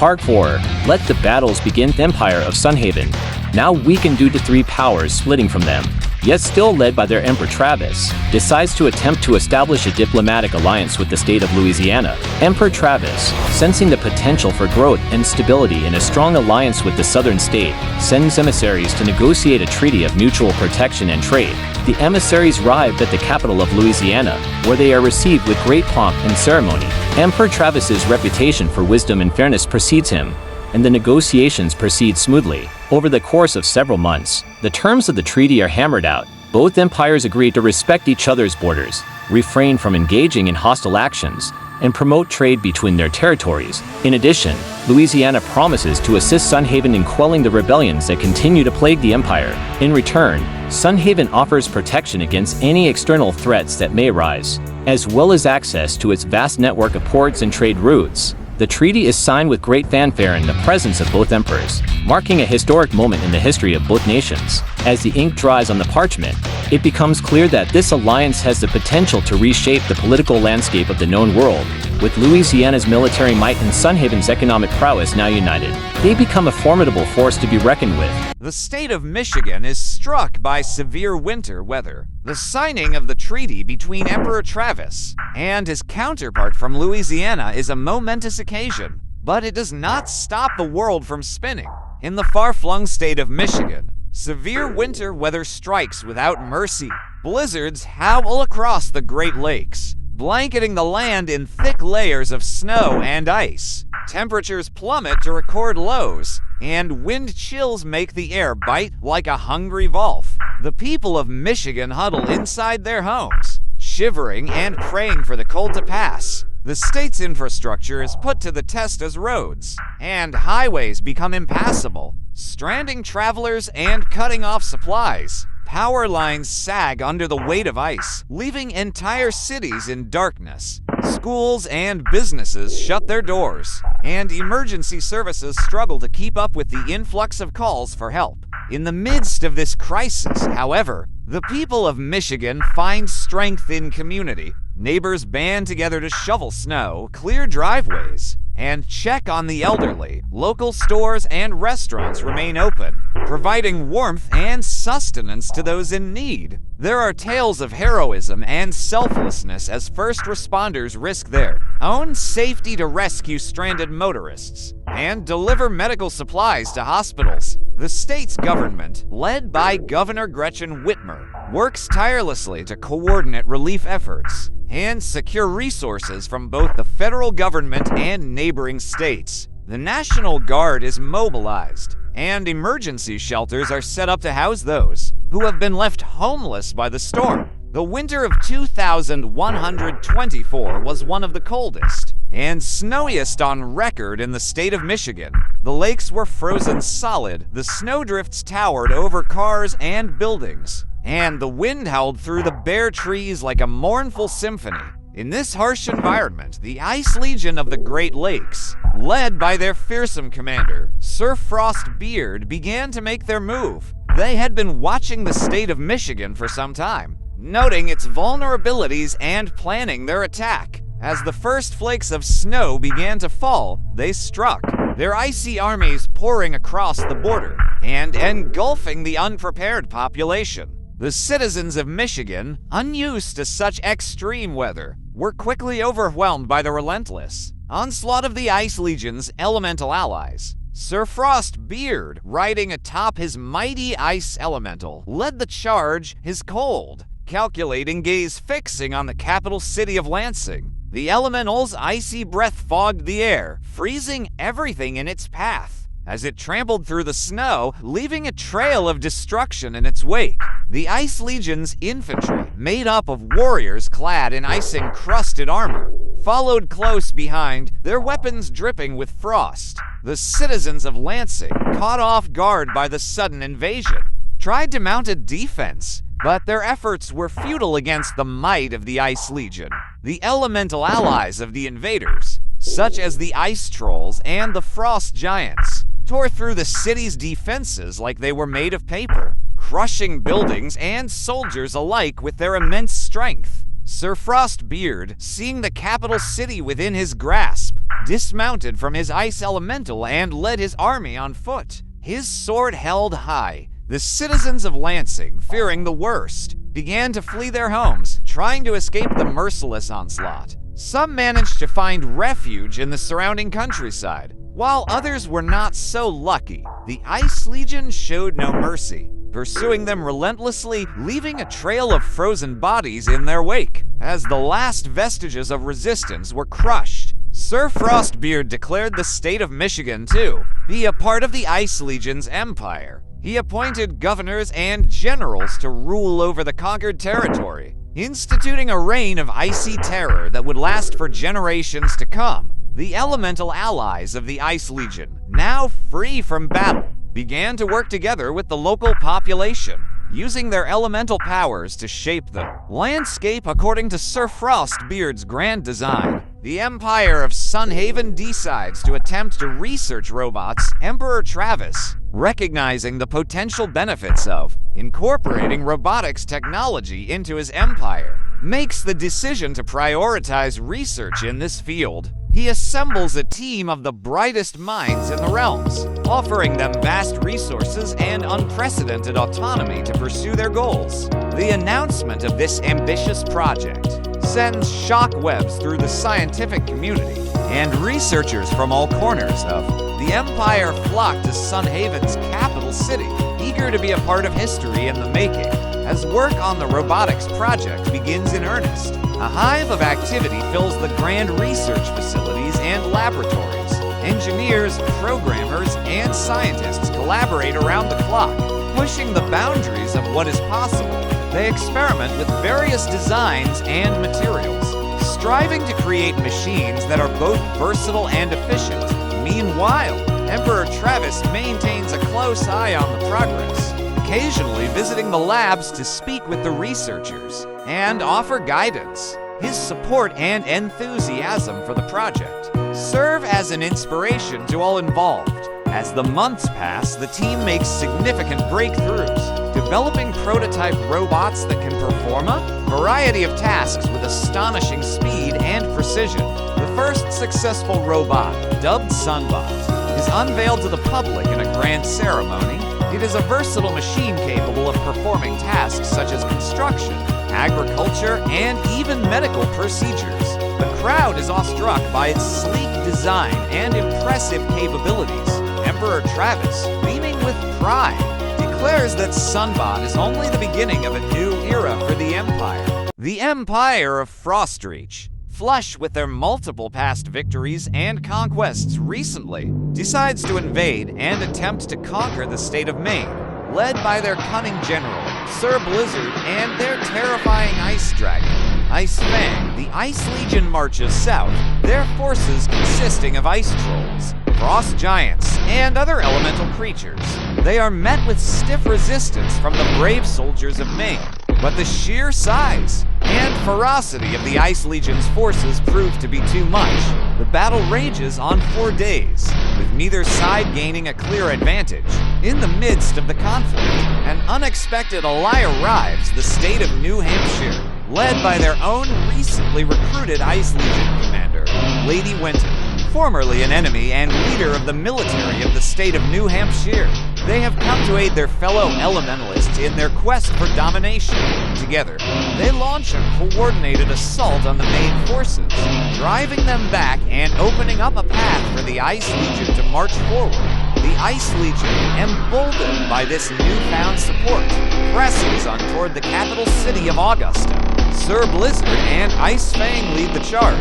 Part 4. Let the battles begin. The Empire of Sunhaven, now weakened due to three powers splitting from them, yet still led by their Emperor Travis, decides to attempt to establish a diplomatic alliance with the state of Louisiana. Emperor Travis, sensing the potential for growth and stability in a strong alliance with the southern state, sends emissaries to negotiate a treaty of mutual protection and trade. The emissaries arrived at the capital of Louisiana, where they are received with great pomp and ceremony. Emperor Travis's reputation for wisdom and fairness precedes him, and the negotiations proceed smoothly. Over the course of several months, the terms of the treaty are hammered out. Both empires agree to respect each other's borders, refrain from engaging in hostile actions, and promote trade between their territories. In addition, Louisiana promises to assist Sunhaven in quelling the rebellions that continue to plague the empire. In return, Sunhaven offers protection against any external threats that may arise, as well as access to its vast network of ports and trade routes. The treaty is signed with great fanfare in the presence of both emperors, marking a historic moment in the history of both nations. As the ink dries on the parchment, it becomes clear that this alliance has the potential to reshape the political landscape of the known world. With Louisiana's military might and Sunhaven's economic prowess now united, they become a formidable force to be reckoned with. The state of Michigan is struck by severe winter weather. The signing of the treaty between Emperor Travis and his counterpart from Louisiana is a momentous occasion, but it does not stop the world from spinning. In the far-flung state of Michigan, severe winter weather strikes without mercy. Blizzards howl across the Great Lakes, blanketing the land in thick layers of snow and ice. Temperatures plummet to record lows, and wind chills make the air bite like a hungry wolf. The people of Michigan huddle inside their homes, shivering and praying for the cold to pass. The state's infrastructure is put to the test as roads and highways become impassable, stranding travelers and cutting off supplies. Power lines sag under the weight of ice, leaving entire cities in darkness. Schools and businesses shut their doors, and emergency services struggle to keep up with the influx of calls for help. In the midst of this crisis, however, the people of Michigan find strength in community. Neighbors band together to shovel snow, clear driveways, and check on the elderly. Local stores and restaurants remain open, providing warmth and sustenance to those in need. There are tales of heroism and selflessness as first responders risk their own safety to rescue stranded motorists and deliver medical supplies to hospitals. The state's government, led by Governor Gretchen Whitmer, works tirelessly to coordinate relief efforts and secure resources from both the federal government and neighboring states. The National Guard is mobilized, and emergency shelters are set up to house those who have been left homeless by the storm. The winter of 2124 was one of the coldest and snowiest on record in the state of Michigan. The lakes were frozen solid, the snowdrifts towered over cars and buildings, and the wind howled through the bare trees like a mournful symphony. In this harsh environment, the Ice Legion of the Great Lakes, led by their fearsome commander, Sir Frost Beard, began to make their move. They had been watching the state of Michigan for some time, noting its vulnerabilities and planning their attack. As the first flakes of snow began to fall, they struck, their icy armies pouring across the border and engulfing the unprepared population. The citizens of Michigan, unused to such extreme weather, were quickly overwhelmed by the relentless onslaught of the Ice Legion's elemental allies. Sir Frost Beard, riding atop his mighty ice elemental, led the charge, his cold, calculating gaze fixing on the capital city of Lansing. The elemental's icy breath fogged the air, freezing everything in its path as it trampled through the snow, leaving a trail of destruction in its wake. The Ice Legion's infantry, made up of warriors clad in ice-encrusted armor, followed close behind, their weapons dripping with frost. The citizens of Lansing, caught off guard by the sudden invasion, tried to mount a defense, but their efforts were futile against the might of the Ice Legion. The elemental allies of the invaders, such as the Ice Trolls and the Frost Giants, tore through the city's defenses like they were made of paper, crushing buildings and soldiers alike with their immense strength. Sir Frostbeard, seeing the capital city within his grasp, dismounted from his ice elemental and led his army on foot, his sword held high. The citizens of Lansing, fearing the worst, began to flee their homes, trying to escape the merciless onslaught. Some managed to find refuge in the surrounding countryside, while others were not so lucky. The Ice Legion showed no mercy, pursuing them relentlessly, leaving a trail of frozen bodies in their wake. As the last vestiges of resistance were crushed, Sir Frostbeard declared the state of Michigan to be a part of the Ice Legion's empire. He appointed governors and generals to rule over the conquered territory, instituting a reign of icy terror that would last for generations to come. The elemental allies of the Ice Legion, now free from battle, began to work together with the local population, using their elemental powers to shape the landscape according to Sir Frostbeard's grand design. The Empire of Sunhaven decides to attempt to research robots. Emperor Travis, recognizing the potential benefits of incorporating robotics technology into his empire, makes the decision to prioritize research in this field. He assembles a team of the brightest minds in the realms, offering them vast resources and unprecedented autonomy to pursue their goals. The announcement of this ambitious project sends shockwaves through the scientific community, and researchers from all corners of the Empire flock to Sunhaven's capital city, eager to be a part of history in the making. As work on the robotics project begins in earnest, a hive of activity fills the grand research facilities and laboratories. Engineers, programmers, and scientists collaborate around the clock, pushing the boundaries of what is possible. They experiment with various designs and materials, striving to create machines that are both versatile and efficient. Meanwhile, Emperor Travis maintains a close eye on the progress, occasionally visiting the labs to speak with the researchers and offer guidance. His support and enthusiasm for the project serve as an inspiration to all involved. As the months pass, the team makes significant breakthroughs, developing prototype robots that can perform a variety of tasks with astonishing speed and precision. The first successful robot, dubbed Sunbot, is unveiled to the public in a grand ceremony. It is a versatile machine capable of performing tasks such as construction, agriculture, and even medical procedures. The crowd is awestruck by its sleek design and impressive capabilities. Emperor Travis, beaming with pride, declares that Sunbot is only the beginning of a new era for the Empire. The Empire of Frostreach, flush with their multiple past victories and conquests recently, decides to invade and attempt to conquer the state of Maine, led by their cunning general, Sir Blizzard, and their terrifying ice dragon, Ice Fang. The Ice Legion marches south, their forces consisting of ice trolls, frost giants, and other elemental creatures. They are met with stiff resistance from the brave soldiers of Maine, but the sheer size and ferocity of the Ice Legion's forces prove to be too much. The battle rages on 4 days, with neither side gaining a clear advantage. In the midst of the conflict, an unexpected ally arrives, the state of New Hampshire, led by their own recently recruited Ice Legion commander, Lady Winter, formerly an enemy and leader of the military of the state of New Hampshire. They have come to aid their fellow elementalists in their quest for domination. Together, they launch a coordinated assault on the main forces, driving them back and opening up a path for the Ice Legion to march forward. The Ice Legion, emboldened by this newfound support, presses on toward the capital city of Augusta. Sir Blizzard and Ice Fang lead the charge,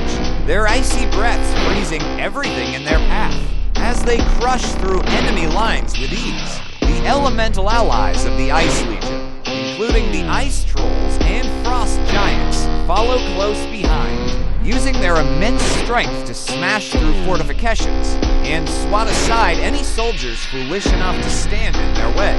their icy breaths freezing everything in their path. As they crush through enemy lines with ease, the elemental allies of the Ice Legion, including the Ice Trolls and Frost Giants, follow close behind, using their immense strength to smash through fortifications and swat aside any soldiers foolish enough to stand in their way.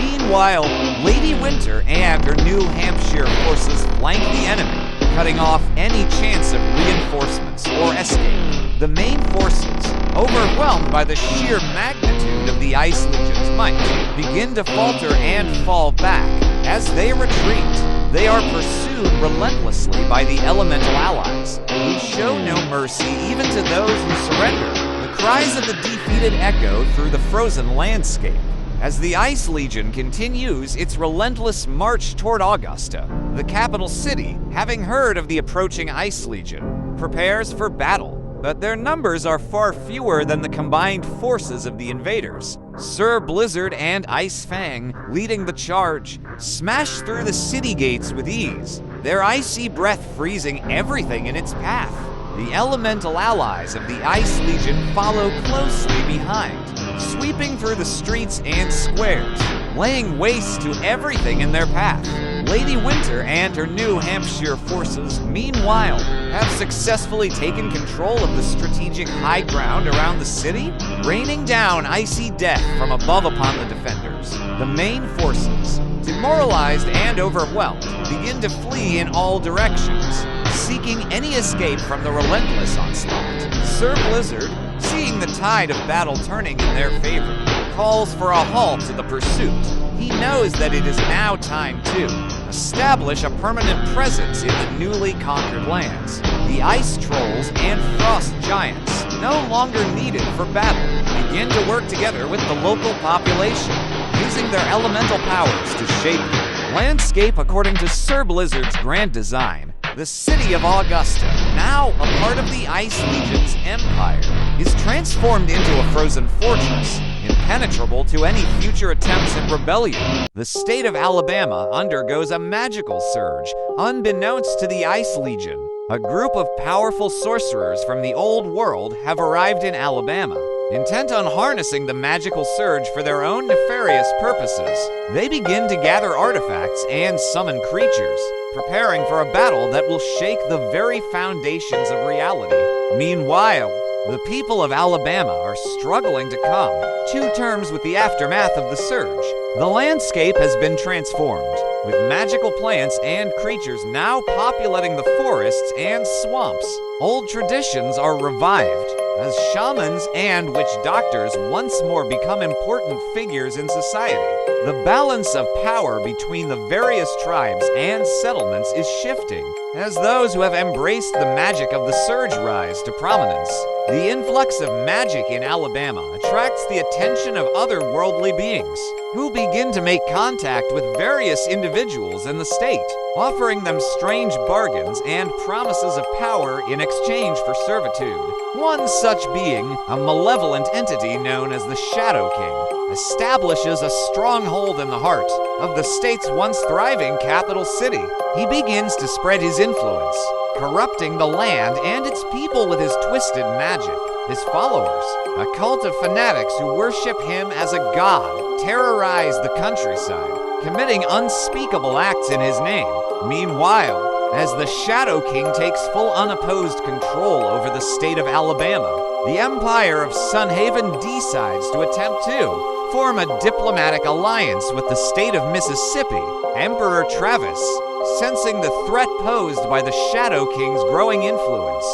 Meanwhile, Lady Winter and her New Hampshire forces flank the enemy, cutting off any chance of reinforcements or escape. The main forces, overwhelmed by the sheer magnitude of the Ice Legion's might, begin to falter and fall back. As they retreat, They are pursued relentlessly by the elemental allies, who show no mercy even to those who surrender. The cries of the defeated echo through the frozen landscape. As the Ice Legion continues its relentless march toward Augusta, the capital city, having heard of the approaching Ice Legion, prepares for battle. But their numbers are far fewer than the combined forces of the invaders. Sir Blizzard and Ice Fang, leading the charge, smash through the city gates with ease, their icy breath freezing everything in its path. The elemental allies of the Ice Legion follow closely behind, sweeping through the streets and squares, laying waste to everything in their path. Lady Winter and her New Hampshire forces, meanwhile, have successfully taken control of the strategic high ground around the city, raining down icy death from above upon the defenders. The main forces, demoralized and overwhelmed, begin to flee in all directions, seeking any escape from the relentless onslaught. Sir Blizzard, seeing the tide of battle turning in their favor, calls for a halt to the pursuit. He knows that it is now time to establish a permanent presence in the newly conquered lands. The ice trolls and frost giants, no longer needed for battle, begin to work together with the local population, using their elemental powers to shape the landscape according to Sir Blizzard's grand design. The city of Augusta, now a part of the Ice Legion's empire, is transformed into a frozen fortress, impenetrable to any future attempts at rebellion. The state of Alabama undergoes a magical surge, unbeknownst to the Ice Legion. A group of powerful sorcerers from the old world have arrived in Alabama, intent on harnessing the magical surge for their own nefarious purposes. They begin to gather artifacts and summon creatures, preparing for a battle that will shake the very foundations of reality. Meanwhile, the people of Alabama are struggling to come to terms with the aftermath of the surge. The landscape has been transformed, with magical plants and creatures now populating the forests and swamps. Old traditions are revived, as shamans and witch doctors once more become important figures in society. The balance of power between the various tribes and settlements is shifting, as those who have embraced the magic of the surge rise to prominence. The influx of magic in Alabama attracts the attention of other worldly beings, who begin to make contact with various individuals in the state, offering them strange bargains and promises of power in exchange for servitude. One such being, a malevolent entity known as the Shadow King, establishes a stronghold in the heart of the state's once thriving capital city. He begins to spread his influence, corrupting the land and its people with his twisted magic. His followers, a cult of fanatics who worship him as a god, terrorize the countryside, committing unspeakable acts in his name. Meanwhile, as the Shadow King takes full unopposed control over the state of Alabama, the Empire of Sunhaven decides to attempt to form a diplomatic alliance with the state of Mississippi. Emperor Travis, sensing the threat posed by the Shadow King's growing influence,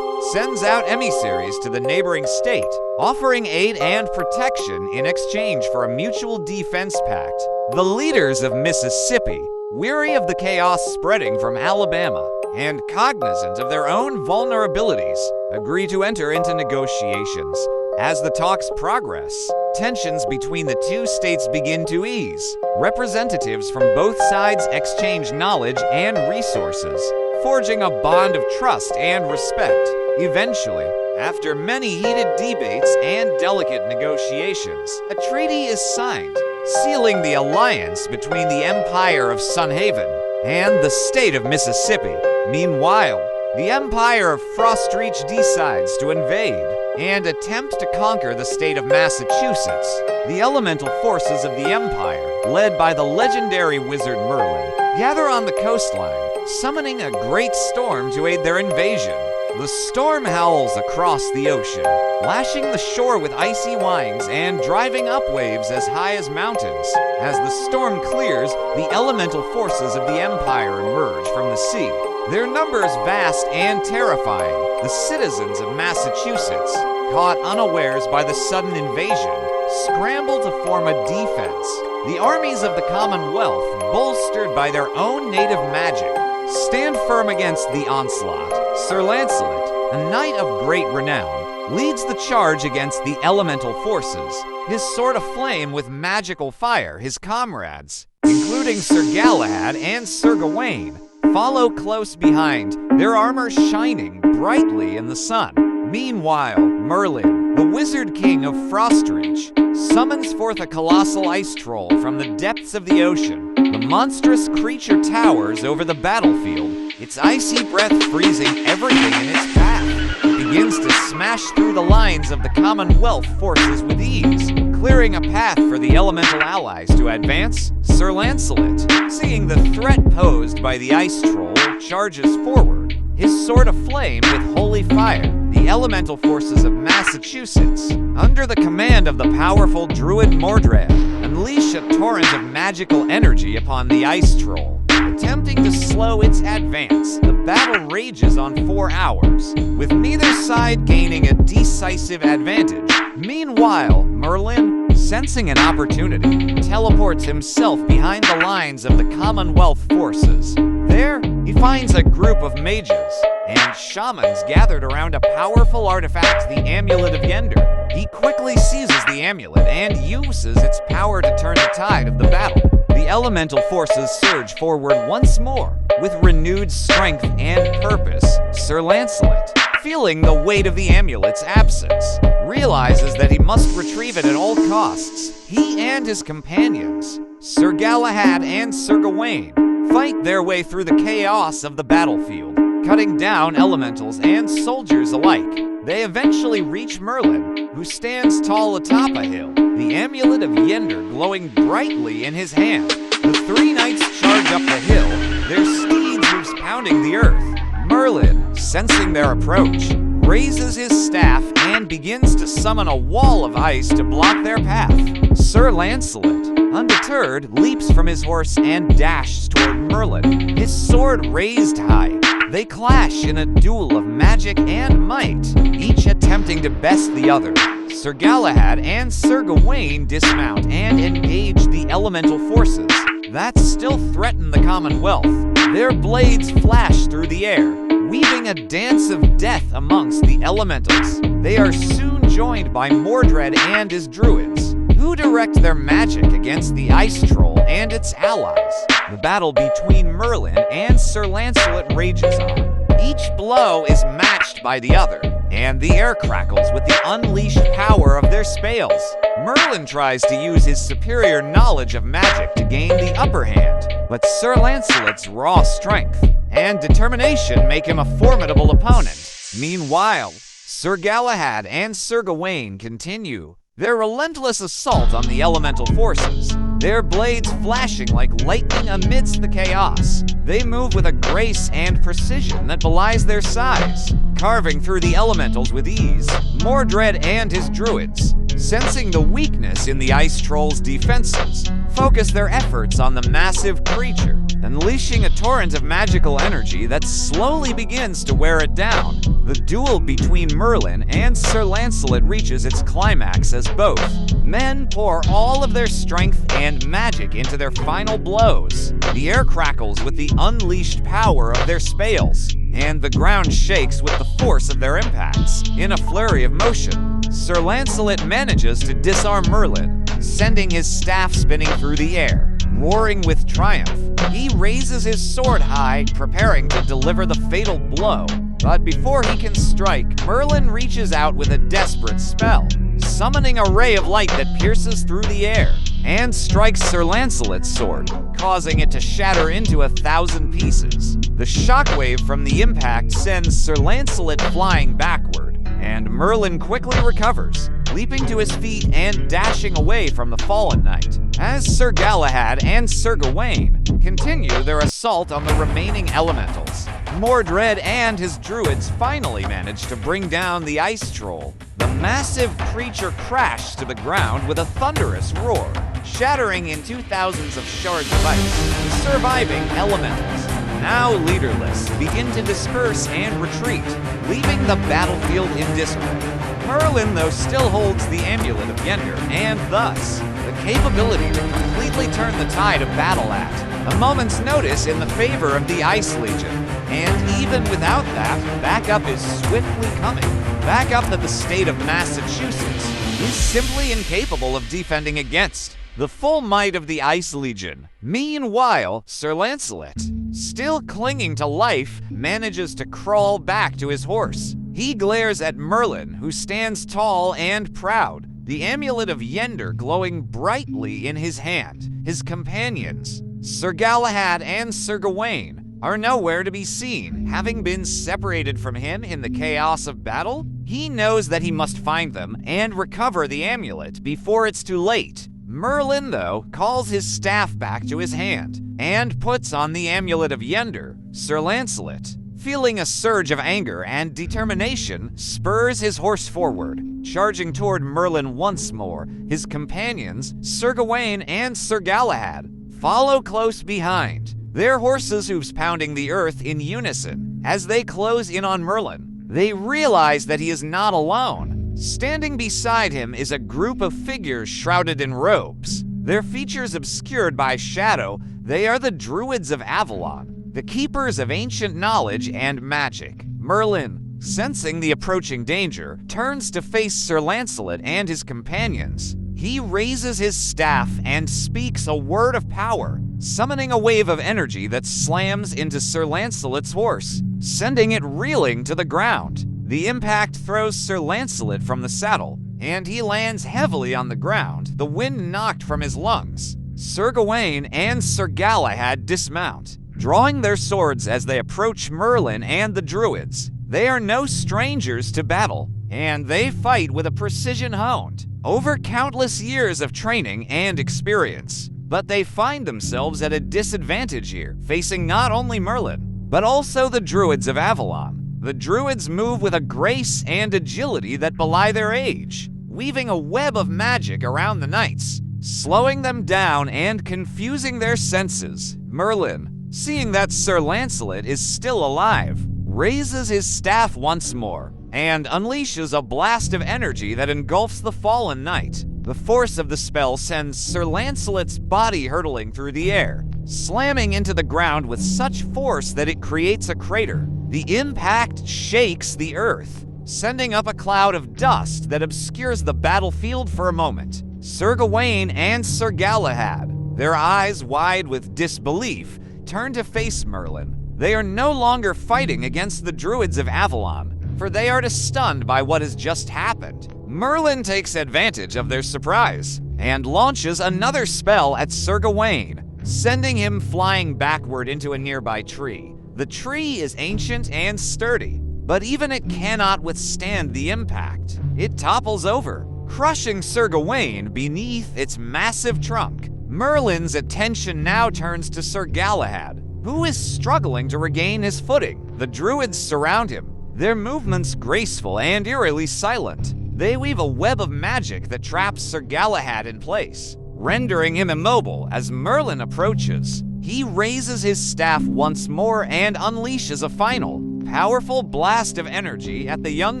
sends out emissaries to the neighboring state, offering aid and protection in exchange for a mutual defense pact. The leaders of Mississippi, weary of the chaos spreading from Alabama and cognizant of their own vulnerabilities, agree to enter into negotiations. As the talks progress, tensions between the two states begin to ease. Representatives from both sides exchange knowledge and resources, forging a bond of trust and respect. Eventually, after many heated debates and delicate negotiations, a treaty is signed, sealing the alliance between the Empire of Sunhaven and the state of Mississippi. Meanwhile, the Empire of Frostreach decides to invade and attempt to conquer the state of Massachusetts. The elemental forces of the Empire, led by the legendary wizard Merlin, gather on the coastline, summoning a great storm to aid their invasion. The storm howls across the ocean, lashing the shore with icy winds and driving up waves as high as mountains. As the storm clears, the elemental forces of the Empire emerge from the sea, their numbers vast and terrifying. The citizens of Massachusetts, caught unawares by the sudden invasion, scramble to form a defense. The armies of the Commonwealth, bolstered by their own native magic, stand firm against the onslaught. Sir Lancelot, a knight of great renown, leads the charge against the elemental forces, his sword aflame with magical fire. His comrades, including Sir Galahad and Sir Gawain, follow close behind, their armor shining brightly in the sun. Meanwhile, Merlin, the wizard king of Frostreach, summons forth a colossal ice troll from the depths of the ocean. The monstrous creature towers over the battlefield, its icy breath freezing everything in its path. It begins to smash through the lines of the Commonwealth forces with ease, clearing a path for the elemental allies to advance. Sir Lancelot, seeing the threat posed by the ice troll, charges forward, his sword aflame with holy fire. The elemental forces of Massachusetts, under the command of the powerful druid Mordred, unleash a torrent of magical energy upon the ice troll. Attempting to slow its advance, the battle rages on 4 hours, with neither side gaining a decisive advantage. Meanwhile, Merlin, sensing an opportunity, teleports himself behind the lines of the Commonwealth forces. There, he finds a group of mages and shamans gathered around a powerful artifact, the Amulet of Yender. He quickly seizes the amulet and uses its power to turn the tide of the battle. The elemental forces surge forward once more, with renewed strength and purpose. Sir Lancelot, feeling the weight of the amulet's absence, realizes that he must retrieve it at all costs. He and his companions, Sir Galahad and Sir Gawain, fight their way through the chaos of the battlefield, cutting down elementals and soldiers alike. They eventually reach Merlin, who stands tall atop a hill, the Amulet of Yender glowing brightly in his hand. The 3 knights charge up the hill, their steeds hoofs pounding the earth. Merlin, sensing their approach, raises his staff and begins to summon a wall of ice to block their path. Sir Lancelot, undeterred, leaps from his horse and dashes toward Merlin, his sword raised high. They clash in a duel of magic and might, each attempting to best the other. Sir Galahad and Sir Gawain dismount and engage the elemental forces that still threaten the Commonwealth. Their blades flash through the air, weaving a dance of death amongst the elementals. They are soon joined by Mordred and his druids, who direct their magic against the ice troll and its allies. The battle between Merlin and Sir Lancelot rages on. Each blow is matched by the other, and the air crackles with the unleashed power of their spells. Merlin tries to use his superior knowledge of magic to gain the upper hand, but Sir Lancelot's raw strength and determination make him a formidable opponent. Meanwhile, Sir Galahad and Sir Gawain continue their relentless assault on the elemental forces, their blades flashing like lightning amidst the chaos. They move with a grace and precision that belies their size, carving through the elementals with ease. Mordred and his druids, sensing the weakness in the ice troll's defenses, focus their efforts on the massive creature, unleashing a torrent of magical energy that slowly begins to wear it down. The duel between Merlin and Sir Lancelot reaches its climax as both men pour all of their strength and magic into their final blows. The air crackles with the unleashed power of their spells, and the ground shakes with the force of their impacts. In a flurry of motion, Sir Lancelot manages to disarm Merlin, sending his staff spinning through the air. Roaring with triumph, he raises his sword high, preparing to deliver the fatal blow. But before he can strike, Merlin reaches out with a desperate spell, summoning a ray of light that pierces through the air and strikes Sir Lancelot's sword, causing it to shatter into 1,000 pieces. The shockwave from the impact sends Sir Lancelot flying backward, and Merlin quickly recovers, leaping to his feet and dashing away from the fallen knight, as Sir Galahad and Sir Gawain continue their assault on the remaining elementals. Mordred and his druids finally manage to bring down the ice troll. The massive creature crashed to the ground with a thunderous roar, shattering into thousands of shards of ice. The surviving elementals, now leaderless, begin to disperse and retreat, leaving the battlefield in disarray. Merlin, though, still holds the Amulet of Yender, and thus, the capability to completely turn the tide of battle at a moment's notice in the favor of the Ice Legion. And even without that, backup is swiftly coming. Backup that the state of Massachusetts is simply incapable of defending against. The full might of the Ice Legion. Meanwhile, Sir Lancelot, still clinging to life, manages to crawl back to his horse. He glares at Merlin, who stands tall and proud, the Amulet of Yender glowing brightly in his hand. His companions, Sir Galahad and Sir Gawain, are nowhere to be seen, having been separated from him in the chaos of battle. He knows that he must find them and recover the amulet before it's too late. Merlin, though, calls his staff back to his hand and puts on the Amulet of Yender. Sir Lancelot, feeling a surge of anger and determination, spurs his horse forward, charging toward Merlin once more. His companions, Sir Gawain and Sir Galahad, follow close behind, their horses' hooves pounding the earth in unison. As they close in on Merlin, they realize that he is not alone. Standing beside him is a group of figures shrouded in robes, their features obscured by shadow. They are the Druids of Avalon, the keepers of ancient knowledge and magic. Merlin, sensing the approaching danger, turns to face Sir Lancelot and his companions. He raises his staff and speaks a word of power, summoning a wave of energy that slams into Sir Lancelot's horse, sending it reeling to the ground. The impact throws Sir Lancelot from the saddle, and he lands heavily on the ground, the wind knocked from his lungs. Sir Gawain and Sir Galahad dismount, drawing their swords as they approach Merlin and the Druids. They are no strangers to battle, and they fight with a precision honed over countless years of training and experience. But they find themselves at a disadvantage here, facing not only Merlin, but also the Druids of Avalon. The Druids move with a grace and agility that belie their age, weaving a web of magic around the knights, slowing them down and confusing their senses. Merlin, seeing that Sir Lancelot is still alive, raises his staff once more and unleashes a blast of energy that engulfs the fallen knight. The force of the spell sends Sir Lancelot's body hurtling through the air, slamming into the ground with such force that it creates a crater. The impact shakes the earth, sending up a cloud of dust that obscures the battlefield for a moment. Sir Gawain and Sir Galahad, their eyes wide with disbelief, turn to face Merlin. They are no longer fighting against the Druids of Avalon, for they are stunned by what has just happened. Merlin takes advantage of their surprise and launches another spell at Sir Gawain, sending him flying backward into a nearby tree. The tree is ancient and sturdy, but even it cannot withstand the impact. It topples over, crushing Sir Gawain beneath its massive trunk. Merlin's attention now turns to Sir Galahad, who is struggling to regain his footing. The Druids surround him, their movements graceful and eerily silent. They weave a web of magic that traps Sir Galahad in place, rendering him immobile. As Merlin approaches, he raises his staff once more and unleashes a final, powerful blast of energy at the young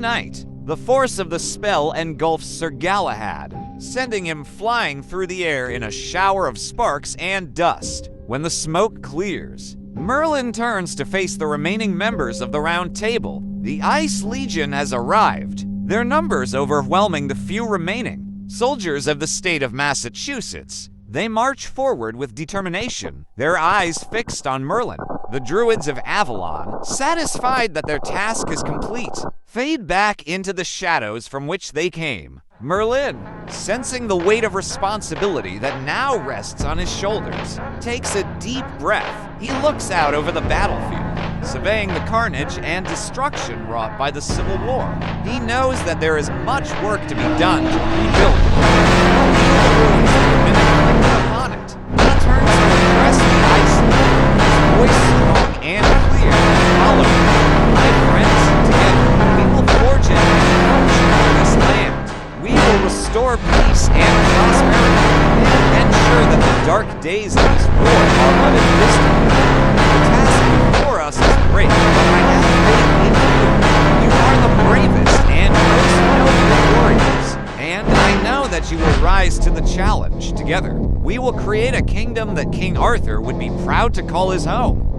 knight. The force of the spell engulfs Sir Galahad, sending him flying through the air in a shower of sparks and dust. When the smoke clears, Merlin turns to face the remaining members of the Round Table. The Ice Legion has arrived, their numbers overwhelming the few remaining soldiers of the state of Massachusetts. They march forward with determination, their eyes fixed on Merlin. The Druids of Avalon, satisfied that their task is complete, fade back into the shadows from which they came. Merlin, sensing the weight of responsibility that now rests on his shoulders, takes a deep breath. He looks out over the battlefield, surveying the carnage and destruction wrought by the Civil War. He knows that there is much work to be done to rebuild upon it. He turns to address the Ice Legion, his voice strong and clear. Follow me, my friends. Together, we will forge a new future for this land. We will restore peace and prosperity, and ensure that the dark days of this war are but a distance. The task before us is great, but I have faith in you. You are the bravest and most noble together, we will create a kingdom that King Arthur would be proud to call his home.